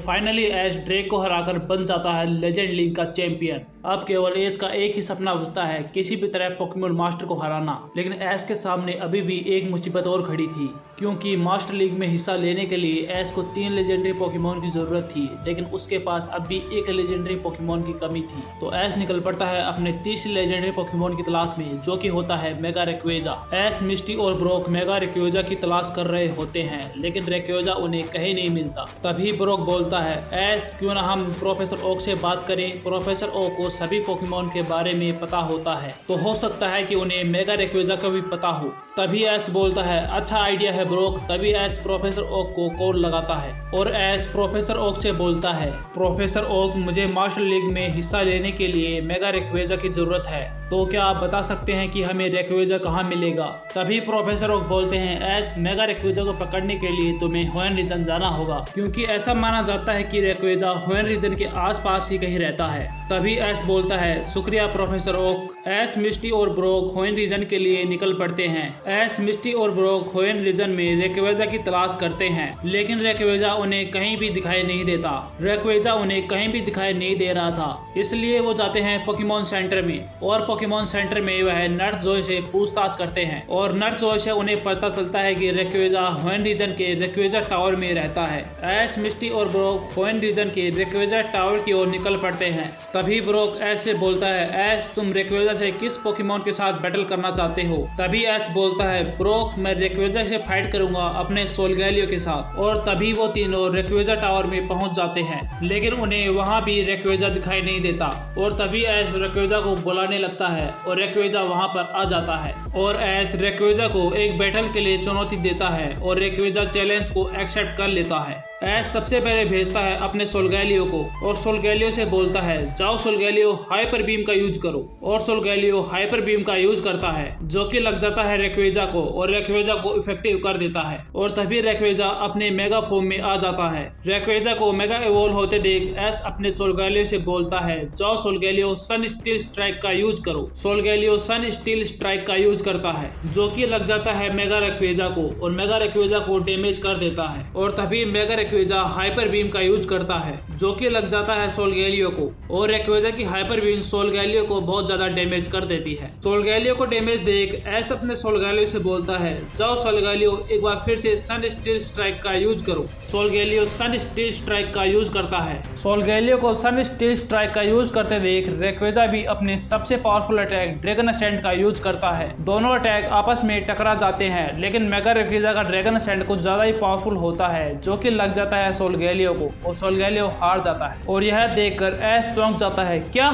Finally ऐश Drake को हराकर बन जाता है लेजेंड लीग का चैंपियन। अब केवल ऐश का एक ही सपना बचता है, किसी भी तरह पोकेमॉन मास्टर को हराना। लेकिन ऐश के सामने अभी भी एक मुसीबत और खड़ी थी, क्योंकि मास्टर लीग में हिस्सा लेने के लिए ऐश को 3 लेजेंडरी पोकेमॉन की जरूरत थी, लेकिन उसके पास अब भी एक लेजेंडरी पोकेमॉन की कमी थी। तो ऐश निकल पड़ता है अपने तीसरे लेजेंडरी पोकेमॉन की तलाश में, जो कि होता है मेगा रेक्वेजा। ऐश, मिस्टी और ब्रोक मेगा रेक्वेजा की तलाश कर रहे होते हैं, लेकिन रेक्वेजा उन्हें कहीं नहीं मिलता। तभी ब्रोक बोलता है, ऐश क्यों ना हम प्रोफेसर ओक से बात करें, प्रोफेसर ओक को सभी पोकेमॉन के बारे में पता होता है, तो हो सकता है कि उन्हें मेगा रेक्वेजा का भी पता हो। तभी ऐश बोलता है, अच्छा आइडिया है ब्रोक। तभी ऐश प्रोफेसर ओक को कॉल लगाता है और ऐश प्रोफेसर ओक से बोलता है, प्रोफेसर ओक, मुझे मास्टर लीग में हिस्सा लेने के लिए मेगा रेक्वेजा की जरूरत है, तो क्या आप बता सकते हैं कि हमें रेक्वेजा कहाँ मिलेगा। तभी प्रोफेसर ओक बोलते हैं, ऐश मेगा रेक्वेजा को पकड़ने के लिए तुम्हें होएन रीजन जाना होगा, क्योंकि ऐसा माना जाता है कि रेक्वेजा होएन रीजन के आसपास ही कहीं रहता है। तभी ऐश बोलता है, शुक्रिया प्रोफेसर ओक। ऐश, मिस्टी और ब्रोक होएन रीजन के लिए निकल पड़ते हैं। ऐश, मिस्टी और ब्रोक होएन रीजन में रेक्वेजा की तलाश करते हैं, लेकिन रेक्वेजा उन्हें कहीं भी दिखाई नहीं देता। रेक्वेजा उन्हें कहीं भी दिखाई नहीं दे रहा था, इसलिए वो जाते हैं पोकेमॉन सेंटर में, और पोकेमॉन सेंटर में वह नर्स जोय से पूछताछ करते हैं, और नर्स जोय से उन्हें पता चलता है कि रेक्वेजा होएन रीजन के रेक्वेजा टावर में रहता है। ऐश, मिस्टी और ब्रोक होएन रीजन के रेक्वेजा टावर की ओर निकल पड़ते हैं। तभी ब्रोक ऐश से बोलता है, ऐश तुम रेक्वेजा से किस पोकेमॉन के साथ बैटल करना चाहते हो। तभी ऐश बोलता है, ब्रोक मैं रेक्वेजा से फाइट करूंगा अपने सोलगैलियो के साथ। और तभी वो तीनों रेक्वेजा टावर में पहुंच जाते हैं, लेकिन उन्हें वहां भी रेक्वेजा दिखाई नहीं देता। और तभी ऐश रेक्वेजा को बुलाने लगता है और रेक्वेजा वहां पर आ जाता है, और ऐश रेक्वेजा को एक बैटल के लिए चुनौती देता है और रेक्वेजा चैलेंज को एक्सेप्ट कर लेता है। ऐश सबसे पहले भेजता है अपने सोलगैलियो को और सोलगैलियो से बोलता है, जाओ सोलगैलियो हाइपर बीम का यूज करो। और सोलगैलियो हाइपर बीम का यूज करता है, जो कि लग जाता है रेक्वेजा को और रेक्वेजा को इफेक्टिव कर देता है। और तभी रेक्वेजा अपने मेगा फॉर्म में आ जाता है। रेक्वेजा को मेगा इवोल्व होते देख ऐश अपने सोलगैलियो से बोलता है, जाओ सोलगैलियो सन स्टील स्ट्राइक का यूज करो। सोलगैलियो सन स्टील स्ट्राइक का यूज करता है, जो कि लग जाता है मेगा रेक्वेजा को और मेगा रेक्वेजा को डैमेज कर देता है। और तभी मेगा रेक्वेजा हाइपर बीम का यूज करता है, जो कि लग जाता है सोलगैलियो को, और रेक्वेजा की हाइपर बीम सोलगैलियो को बहुत ज्यादा डैमेज कर देती है। सोलगैलियो को डैमेज देख ऐश अपने सोलगैलियो से बोलता है, जाओ सोलगैलियो एक बार फिर से सन स्टील स्ट्राइक का यूज करो। सोलगैलियो सन स्टील स्ट्राइक का यूज करता है। सोलगैलियो को सन स्टील स्ट्राइक का यूज करते देख रेक्वेजा भी अपने सबसे पावरफुल अटैक ड्रैगन असेंट का यूज करता है। दोनों अटैक आपस में टकरा जाते हैं, लेकिन मेगा रेक्वेजा का ड्रैगन असेंट कुछ ज्यादा ही पावरफुल होता है, जो कि लग जाता है सोलगैलियो को और सोलगैलियो हार जाता है। और यह देखकर ऐश चौंक जाता है, क्या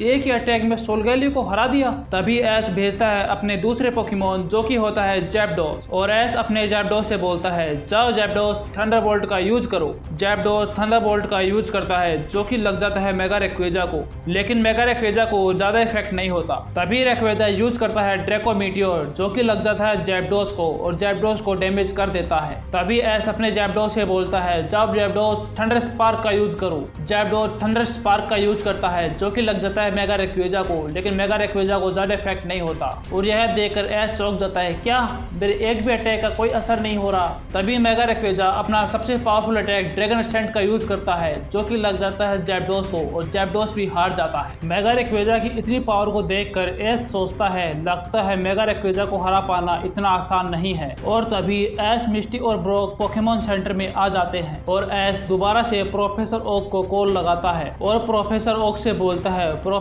एक ही अटैक में सोलगैलियो को हरा दिया। तभी ऐश भेजता है अपने दूसरे पोकेमॉन, जो कि होता है जैप्डोस, और ऐश अपने जैप्डोस से बोलता है, जाओ जैप्डोस थंडरबोल्ट का यूज करो। जैप्डोस थंडरबोल्ट का यूज करता है, जो कि लग जाता है मेगा रेक्वेजा को, लेकिन मेगा रेक्वेजा को ज्यादा इफेक्ट नहीं होता। तभी रेक्वेजा यूज करता है ड्रैको मीटियोर, जो कि लग जाता है जैप्डोस को और जैप्डोस को डैमेज कर देता है। तभी ऐश अपने जैप्डोस से बोलता है, जाओ जैप्डोस थंडर स्पार्क का यूज करो। जैप्डोस थंडर स्पार्क का यूज करता है, जो कि लग जाता है मेगा रेक्वेजा को, लेकिन मेगा रेक्वेजा को ज्यादा इफेक्ट नहीं होता। और यह देखकर ऐश चौंक जाता है, क्या मेरे एक भी अटैक का कोई असर नहीं हो रहा। तभी मेगा रेक्वेजा अपना सबसे पावरफुल अटैक ड्रैगन असेंट का यूज करता है, जो कि लग जाता है जैप्डोस को और जैप्डोस भी हार जाता है। मेगा रेक्वेजा की इतनी पावर को देखकर ऐश सोचता है, लगता है मेगा रेक्वेजा को हरा पाना इतना आसान नहीं है। और तभी ऐश, मिस्टी और ब्रोक पोकेमॉन सेंटर में आ जाते हैं, और ऐश दोबारा से प्रोफेसर ओक को कॉल लगाता है और प्रोफेसर ओक से बोलता है, प्रोफेसर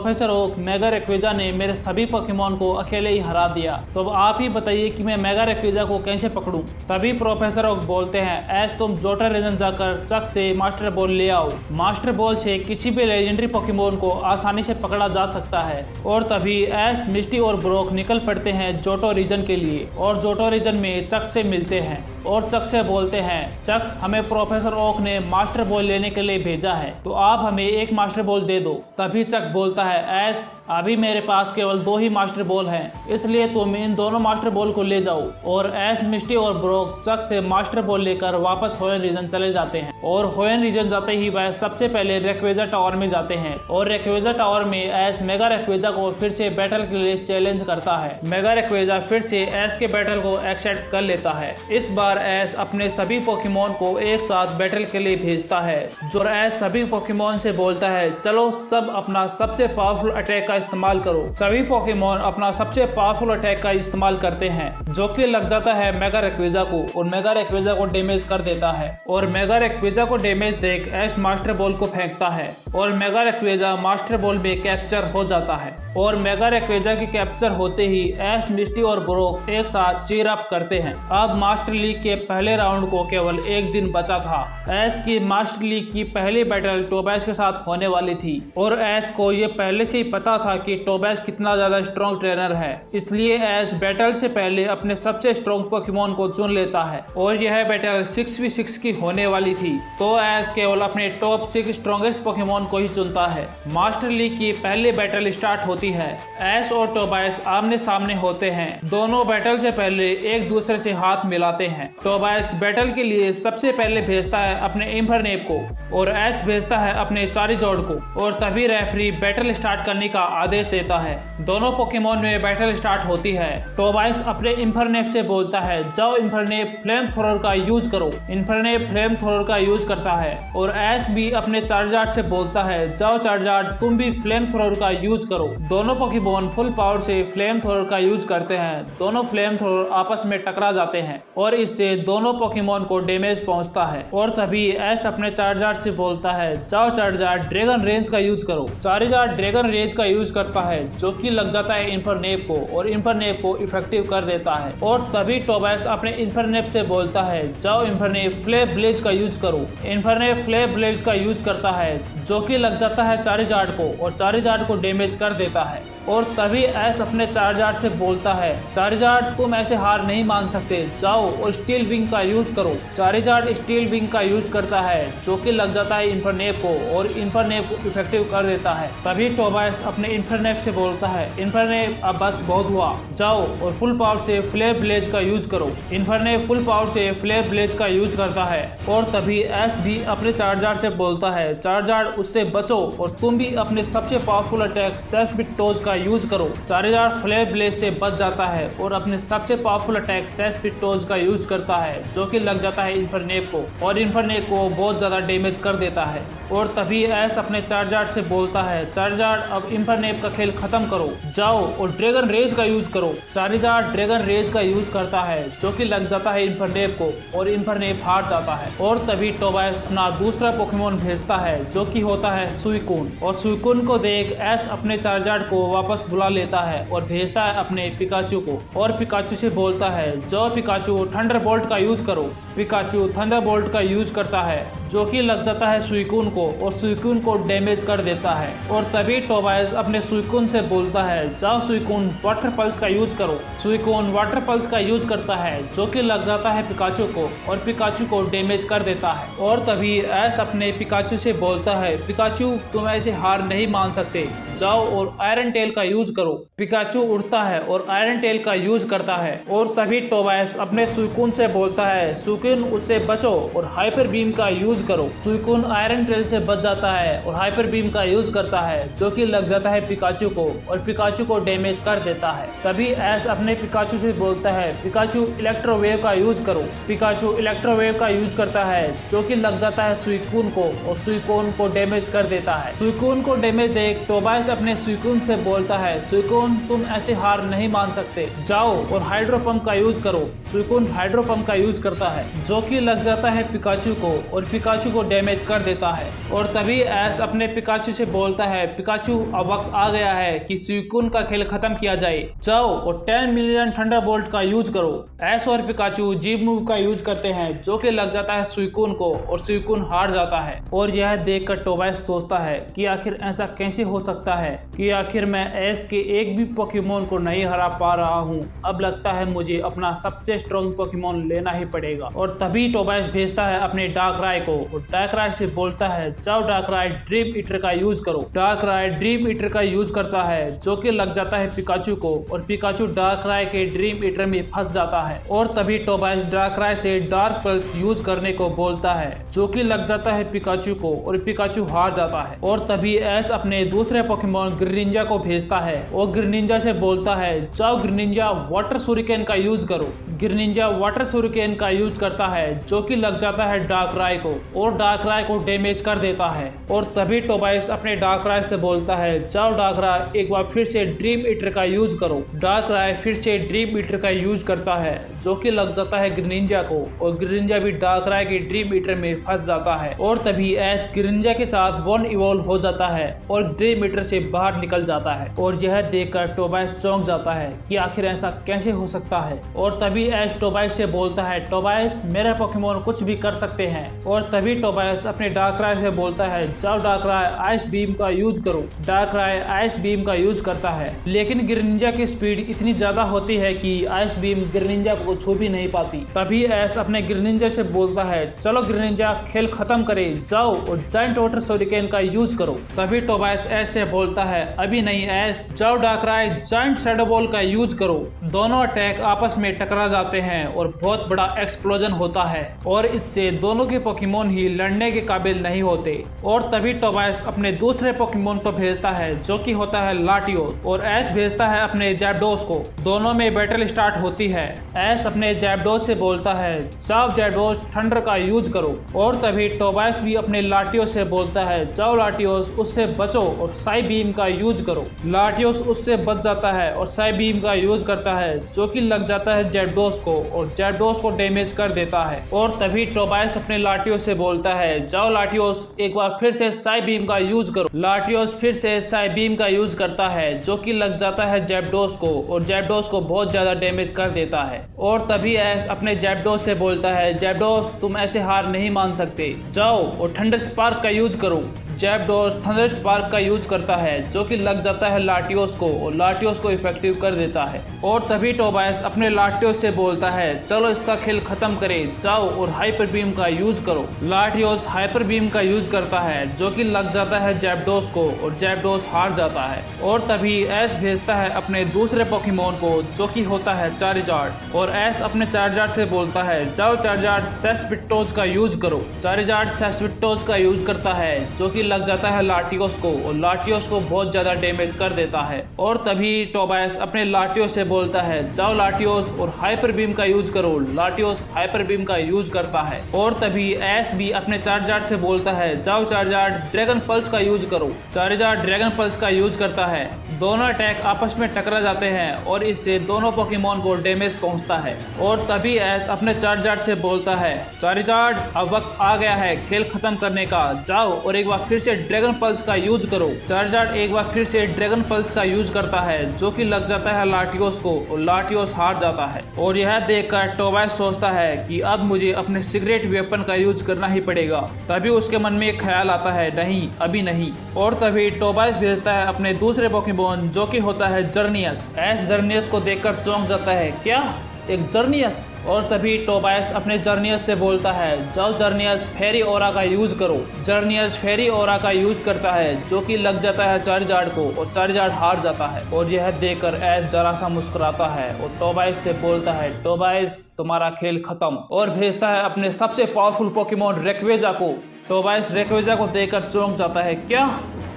मेगा रेक्वेजा ने मेरे सभी पोकेमॉन को अकेले ही हरा दिया, तो अब आप ही बताइए कि मैं मेगा रेक्वेजा को कैसे पकड़ूं। तभी प्रोफेसर ओक बोलते हैं, ऐश तुम जोटा रीजन जाकर चक से मास्टर बॉल ले आओ। मास्टर बॉल से किसी भी लेजेंडरी पोकेमॉन को आसानी से पकड़ा जा सकता है। और तभी ऐश, मिस्टी और ब्रोक निकल पड़ते हैं जोटो रीजन के लिए, और जोटो रीजन में चक से मिलते हैं और चक से बोलते हैं, चक हमें प्रोफेसर ओक ने मास्टर बॉल लेने के लिए भेजा है, तो आप हमें एक मास्टर बॉल दे दो। तभी चक बोलता है, ऐश अभी मेरे पास केवल 2 ही मास्टर बॉल हैं, इसलिए तुम इन दोनों मास्टर बॉल को ले जाओ। और ऐश, मिस्टी और ब्रोक चक से मास्टर बॉल लेकर वापस होएन रीजन चले जाते हैं। और होएन रीजन जाते ही वह सबसे पहले रेक्वेजा टावर में जाते हैं, और रेक्वेजा टावर में ऐश मेगा रेक्वेजा को फिर से बैटल के लिए चैलेंज करता है। मेगा रेक्वेजा फिर से ऐश के बैटल को एक्सेप्ट कर लेता है। इस बार बार एस अपने सभी पोकेमोन को एक साथ बैटल के लिए भेजता है। जो एस सभी पोकेमोन से बोलता है चलो सब अपना सबसे पावरफुल अटैक का इस्तेमाल करो। सभी पोकेमोन अपना सबसे पावरफुल अटैक का इस्तेमाल करते हैं जो कि लग जाता है मेगा रेक्विजा को और मेगा रेक्विजा को डैमेज कर देता है। और मेगा रेक्विजा को डैमेज देख एस मास्टर बॉल को फेंकता है और मेगा रेक्विजा मास्टर बॉल में कैप्चर हो जाता है। और मेगा रेक्विजा की कैप्चर होते ही एस, मिस्टी और ब्रोक एक साथ चीयर अप करते हैं। अब मास्टर लीग के पहले राउंड को केवल एक दिन बचा था। एस की मास्टर लीग की पहली बैटल टोबैश के साथ होने वाली थी और एस को ये पहले से ही पता था कि टोबैश कितना ज्यादा स्ट्रॉन्ग ट्रेनर है, इसलिए एस बैटल से पहले अपने सबसे स्ट्रॉन्ग पोकेमोन को चुन लेता है। और यह बैटल 6v6 की होने वाली थी तो एस केवल अपने टॉप 6 स्ट्रॉन्गेस्ट पोकेमोन को ही चुनता है। मास्टर लीग की पहली बैटल स्टार्ट होती है। एस और टोबैश आमने सामने होते हैं। दोनों बैटल से पहले एक दूसरे से हाथ मिलाते हैं। टोबैश बैटल के लिए सबसे पहले भेजता है अपने इन्फर्नेप को और एस भेजता है अपने चारिजोर्ड को और तभी रेफरी बैटल स्टार्ट करने का आदेश देता है। दोनों पोकेमोन में बैटल स्टार्ट होती है। टोबैश अपने इन्फर्नेप से बोलता है जाओ इन्फर्नेप फ्लेम थ्रोअर का यूज करो। इन्फर्नेप फ्लेम थ्रोअर का यूज करता है और एस भी अपने चार्जार्ड से बोलता है जाओ चार्जार्ड तुम भी फ्लेम थ्रोअर का यूज करो। दोनों पोकेमोन फुल पावर से फ्लेम थ्रोअर का यूज करते हैं। दोनों फ्लेम थ्रोअर आपस में टकरा जाते हैं और इससे दोनों पोकेमोन को डैमेज पहुंचता है। और तभी एस अपने चार्जार्ड से बोलता है जाओ चार्जार्ड ड्रैगन रेंज का यूज करो। चार्जार्ड ड्रैगन रेंज का यूज करता है जो कि लग जाता है इन्फर्नेप को और इन्फर्नेप को इफेक्टिव कर देता है। और तभी टोबैश अपने इन्फर्नेप से बोलता है जाओ इन्फर्नेप फ्लेयर ब्लेज का यूज करो। इन्फर्नेप फ्लेयर ब्लेज का यूज करता है जो कि लग जाता है चार्जार्ड को और चार्जार्ड को डैमेज कर देता है। और तभी एस अपने चार्जार्ड से बोलता है चार्जार्ड तुम ऐसे हार नहीं मान सकते, जाओ और स्टील विंग का यूज करो। चार्जार्ड स्टील विंग का यूज करता है जो कि लग जाता है इन्फर्नेप को और इन्फर्नेप को इफेक्टिव कर देता है। तभी टोबैश अपने इन्फर्नेप से बोलता है इन्फर्नेप अब बस बहुत हुआ, जाओ और फुल पावर से फ्लेयर ब्लेज का यूज करो। इन्फर्नेप फुल पावर से फ्लेयर ब्लेज का यूज करता है और तभी एस भी अपने चार्जार्ड से बोलता है चार्जार्ड उससे बचो और तुम भी अपने सबसे पावरफुल अटैक सेस्पिटोज का यूज करो। चार्जार्ड फ्लेयर ब्लेज से बच जाता है और अपने सबसे पावरफुल अटैक सेस्पिटोज का यूज करता है जो कि लग जाता है इन्फर्नेप को और इन्फर्नेप को बहुत ज्यादा डैमेज कर देता है। और तभी एस अपने चार्जार्ड से बोलता है चार्जार्ड अब इन्फर्नेप का खेल खत्म करो, जाओ और ड्रैगन रेज का यूज करो। चार्जार्ड ड्रैगन रेज का यूज करता है जो कि लग जाता है इन्फर्नेप को और इन्फर्नेप हार जाता है। और तभी टोबैश अपना दूसरा पोकेमोन भेजता है जो कि होता है सुइकून और सुइकून को देख एस अपने चार्जार्ड को वापस बुला लेता है और भेजता है अपने पिकाचू को और पिकाचू से बोलता है जाओ पिकाचू थंडरबोल्ट का यूज करो। पिकाचू थंडरबोल्ट का यूज करता है जो कि लग जाता है सुइकून को और सुइकून को डैमेज कर देता है। और तभी टोबैश अपने सुइकून से बोलता है जाओ सुइकून वाटर पल्स का यूज करो। सुइकून वाटर पल्स का यूज करता है जो कि लग जाता है पिकाचू को और पिकाचू को डैमेज कर देता है। और तभी एस अपने पिकाचू से बोलता है पिकाचू तुम ऐसे हार नहीं मान सकते, जाओ और आयरन टेल का यूज करो। पिकाचू उड़ता है और आयरन टेल का यूज करता है। और तभी टोबैश अपने सुइकून से बोलता है सुइकून उससे बचो और हाइपर बीम का यूज करो। सुइकून आयरन टेल से बच जाता है और हाइपर बीम का यूज करता है जो कि लग जाता है पिकाचू को और पिकाचू को डैमेज कर देता है। तभी एस अपने पिकाचू से बोलता है पिकाचू इलेक्ट्रोवेव का यूज करो। पिकाचू इलेक्ट्रोवेव का यूज करता है जो कि लग जाता है सुइकून को और सुइकून को डैमेज कर देता है। सुइकून को डैमेज देख टोबैश अपने सुइकून से बोलता है सुइकून तुम ऐसे हार नहीं मान सकते, जाओ और हाइड्रो पंप का यूज करो। सुइकून हाइड्रो पंप का यूज करता है जो कि लग जाता है पिकाचू को और पिकाचू को डैमेज कर देता है। और तभी एस अपने पिकाचू से बोलता है पिकाचू अब वक्त आ गया है कि सुइकून का खेल खत्म किया जाए, जाओ और 10 मिलियन थंडरबोल्ट का यूज करो। एस और पिकाचू जीप मूव का यूज करते हैं जो कि लग जाता है सुइकून को और सुइकून हार जाता है। और यह देखकर टोबैश सोचता है कि आखिर ऐसा कैसे हो सकता है कि आखिर मैं एस के एक भी पोकेमोन को नहीं हरा पा रहा हूँ। अब लगता है मुझे अपना सबसे स्ट्रॉन्ग पोकेमोन लेना ही पड़ेगा। और तभी टोबैश भेजता है अपने डार्कराय को और डार्कराय से बोलता है जाओ डार्कराय ड्रीम ईटर का यूज करो। डार्कराय ड्रीम ईटर का यूज करता है जो कि लग जाता है पिकाचू को और पिकाचू डार्कराय के ड्रीम ईटर में फंस जाता है। और तभी टोबैश डार्कराय से डार्क पल्स यूज करने को बोलता है जो कि लग जाता है पिकाचू को और पिकाचू हार जाता है। और तभी एस अपने दूसरे पोकेमोन ग्रीनिंजा को भेजता है और ग्रीनिंजा से बोलता है जाओ ग्रीनिंजा वाटर सुरिकेन का यूज करो। ग्रेनिंजा वाटर सुरिकेन का यूज करता है जो कि लग जाता है डार्कराय को और डार्कराय को डैमेज कर देता है। और तभी टोबाइस अपने डार्कराय से बोलता है जाओ डार्कराय एक बार फिर से ड्रीम ईटर का यूज करो। डार्कराय फिर से ड्रीम ईटर का यूज करता है जो कि लग जाता है ग्रेनिंजा को और ग्रेनिंजा भी डार्कराय के ड्रीम ईटर में फंस जाता है। और तभी ऐश ग्रेनिंजा के साथ वन इवॉल्व हो जाता है और ड्रीम ईटर से बाहर निकल जाता है। और यह देखकर टोबाइस चौंक जाता है कि आखिर ऐसा कैसे हो सकता है। और तभी ऐश टोबाइस से बोलता है टोबाइस मेरे पोकेमोन कुछ भी कर सकते हैं। और तभी टोबाइस अपने डार्कराय से बोलता है जाओ डार्कराय आइस बीम का यूज करो। डार्कराय आइस बीम का यूज करता है लेकिन ग्रेनिंजा की स्पीड इतनी ज्यादा होती है कि आइस बीम ग्रेनिंजा को छू भी नहीं पाती। तभी ऐश अपने ग्रेनिंजा से बोलता है चलो ग्रेनिंजा खेल खत्म करे जाओ और जायंट वाटर सुरिकेन का यूज करो। तभी टोबाइस ऐश से बोलता है अभी नहीं ऐश जाओ डार्कराय जायंट शैडो बॉल का यूज करो। दोनों अटैक आपस में टकरा जाते हैं और बहुत बड़ा एक्सप्लोजन होता है और इससे दोनों के पोकेमोन ही लड़ने के काबिल नहीं होते। और तभी टोबाइस अपने दूसरे पोकेमोन को भेजता है जो कि होता है लाटियोस और ऐश भेजता है अपने जैप्डोस को। दोनों में बैटल स्टार्ट होती है। ऐश अपने जैप्डोस से बोलता है जाओ जैप्डोस थंडर का यूज करो। और तभी टोबाइस भी अपने लाटियोस से बोलता है जाओ लाटियोस उससे बचो और साई बीम का यूज करो। लाटियोस उससे बच जाता है और साई बीम का यूज करता है जो कि लग जाता है जैप्डोस को और जैप्डोस को डैमेज कर देता है। और तभी टोबाइस अपने लाटियोस से बोलता है जाओ लाटियोस एक बार फिर से साई बीम का यूज करो। लाटियोस फिर से साई बीम का यूज करता है जो कि लग जाता है जैप्डोस को और जैप्डोस को बहुत ज्यादा डैमेज कर देता है। और तभी ऐश अपने जैप्डोस से बोलता है जैप्डोस तुम ऐसे हार नहीं मान सकते जाओ और थंडर स्पार्क का यूज करो। जैप्डोस थंडर स्पार्क का यूज करता है जो कि लग जाता है लाटियोस को और लाटियोस को इफेक्टिव कर देता है। और तभी टोबाइस अपने लाटियोस से बोलता है चलो इसका खेल खत्म करें जाओ और हाइपर बीम का यूज करो। लाटियोस हाइपर बीम का यूज करता है जो कि लग जाता है जैप्डोस को और जैप्डोस हार जाता है। और तभी ऐश भेजता है अपने दूसरे पोकेमोन को जो कि होता है चारिजार्ड और ऐश अपने चारिजार्ड से बोलता है जाओ चारिजार्ड सेस्पिटोज का यूज करो। चारिजार्ड सेस्पिटोज का यूज करता है जो कि लग जाता है लाटियोस को और लाटियोस को बहुत ज्यादा डैमेज कर देता है। और तभी टोबाइस अपने लाटियोस से बोलता है जाओ लाटियोस और हाइपर बीम का यूज करो। लाटियोस हाइपर बीम का यूज करता है। और तभी ऐश भी अपने चार्जार्ड से बोलता है जाओ चार्जार्ड ड्रैगन पल्स का यूज करो। चार्जार्ड ड्रैगन पल्स का यूज करता है। दोनों अटैक आपस में टकरा जाते हैं और इससे दोनों पोकेमोन को डैमेज पहुंचता है। और तभी ऐश अपने चार्जार्ड से बोलता है चार्जार्ड अब वक्त आ गया है खेल खत्म करने का जाओ और एक बार फिर से ड्रैगन पल्स का यूज करो। चार्जार्ड एक बार फिर से ड्रैगन पल्स का यूज करता है जो कि लग जाता है लाटियोस को और लाटियोस हार जाता है। और यह देखकर टोबाइस सोचता है कि अब मुझे अपने सीक्रेट वेपन का यूज करना ही पड़ेगा। तभी उसके मन में एक ख्याल आता है नहीं अभी नहीं। और तभी टोबाइस भेजता है अपने दूसरे पोकेमोन जो कि होता है जर्नियस। ऐश जर्नियस को देखकर चौंक जाता है क्या एक जर्नियस। और तभी टोबाइस अपने जर्नियस से बोलता है जाओ जर्नियस फेरी ओरा का यूज करो। जर्नियस फेरी ओरा का यूज करता है जो कि लग जाता है चार्जार्ड को और चार्जार्ड हार जाता है। और यह देखकर ऐश जरा सा मुस्कुराता है और टोबाइस से बोलता है टोबाइस तुम्हारा खेल खत्म और भेजता है अपने सबसे पावरफुल पोकेमोन रेक्वेजा को। टोबाइस रेक्वेजा को देखकर चौंक जाता है क्या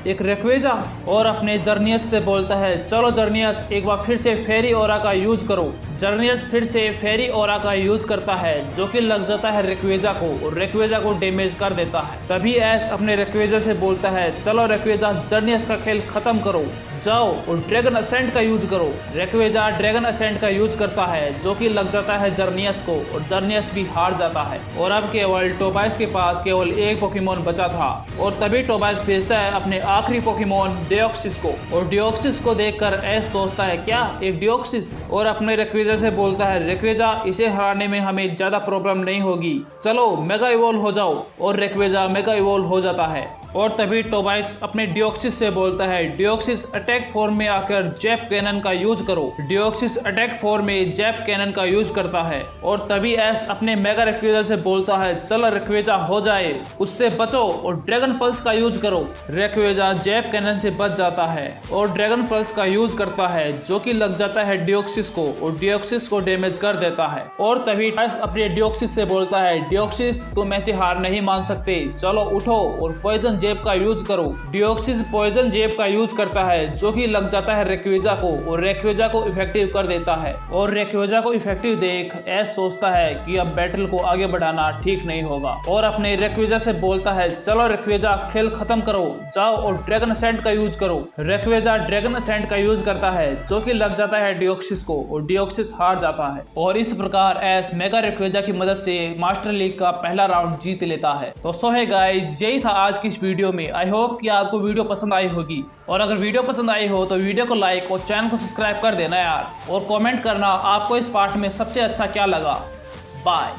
एक रेक्वेजा और अपने जर्नियस से बोलता है चलो जर्नियस एक बार फिर से फेरी ओरा का यूज करो। जर्नियस फिर से फेरी ओरा का यूज करता है जो कि लग जाता है रेक्वेजा को और रेक्वेजा को डैमेज कर देता है। तभी ऐश अपने रेक्वेजा से बोलता है चलो रेक्वेजा जर्नियस का खेल खत्म करो जाओ और ड्रैगन असेंट का यूज करो। रेक्वेजा ड्रैगन असेंट का यूज करता है जो कि लग जाता है जर्नियस को और जर्नियस भी हार जाता है। और अब केवल टोबाइस के पास केवल एक पोकेमोन बचा था। और तभी टोबाइस भेजता है अपने आखिरी पोकेमोन डिओक्सिस को और डिओक्सिस को देखकर ऐश सोचता है क्या एक डिओक्सिस और अपने रेक्वेजा से बोलता है रेक्वेजा इसे हराने में हमें ज्यादा प्रॉब्लम नहीं होगी चलो मेगा इवॉल्व हो जाओ। और रेक्वेजा मेगा इवॉल्व हो जाता है। और तभी टोबाइस अपने डिओक्सिस से बोलता है डिओक्सिस अटैक फॉर्म में आकर जैप कैनन का यूज करो। डिओक्सिस अटैक फॉर्म में जैप कैनन का यूज करता है। और तभी ऐश अपने मेगा रेक्वेजा से बोलता है चलो रेक्वेजा हो जाए उससे बचो और ड्रैगन पल्स का यूज करो। रेक्वेजा जैप कैनन से बच जाता है और ड्रैगन पल्स का यूज करता है जो कि लग जाता है डिओक्सिस को और डिओक्सिस को डैमेज कर देता है। और तभी ऐश अपने डिओक्सिस से बोलता है डिओक्सिस तुम ऐसे हार नहीं मान सकते चलो उठो और पॉइजन जैब का यूज करो। डिओक्सिस पॉइजन जैब का यूज करता है जो कि लग जाता है रेक्वेजा को और रेक्वेजा को इफेक्टिव कर देता है। और रेक्वेजा को इफेक्टिव देख एस सोचता है कि अब बैटल को आगे बढ़ाना ठीक नहीं होगा और अपने रेक्वेजा से बोलता है, चलो रेक्वेजा खेल खत्म करो, जाओ और ड्रैगन असेंट का यूज करो। रेक्वेजा ड्रैगन असेंट का यूज करता है जो कि लग जाता है डिओक्सिस को और डिओक्सिस हार जाता है। और इस प्रकार एस मेगा रेक्वेजा की मदद से मास्टर लीग का पहला राउंड जीत लेता है। तो सो है गाइस, यही था आज की इस वीडियो में। आई होप कि आपको वीडियो पसंद आई होगी और अगर वीडियो पसंद आई हो तो वीडियो को लाइक और चैनल को सब्सक्राइब कर देना यार, और कमेंट करना आपको इस पार्ट में सबसे अच्छा क्या लगा। बाय।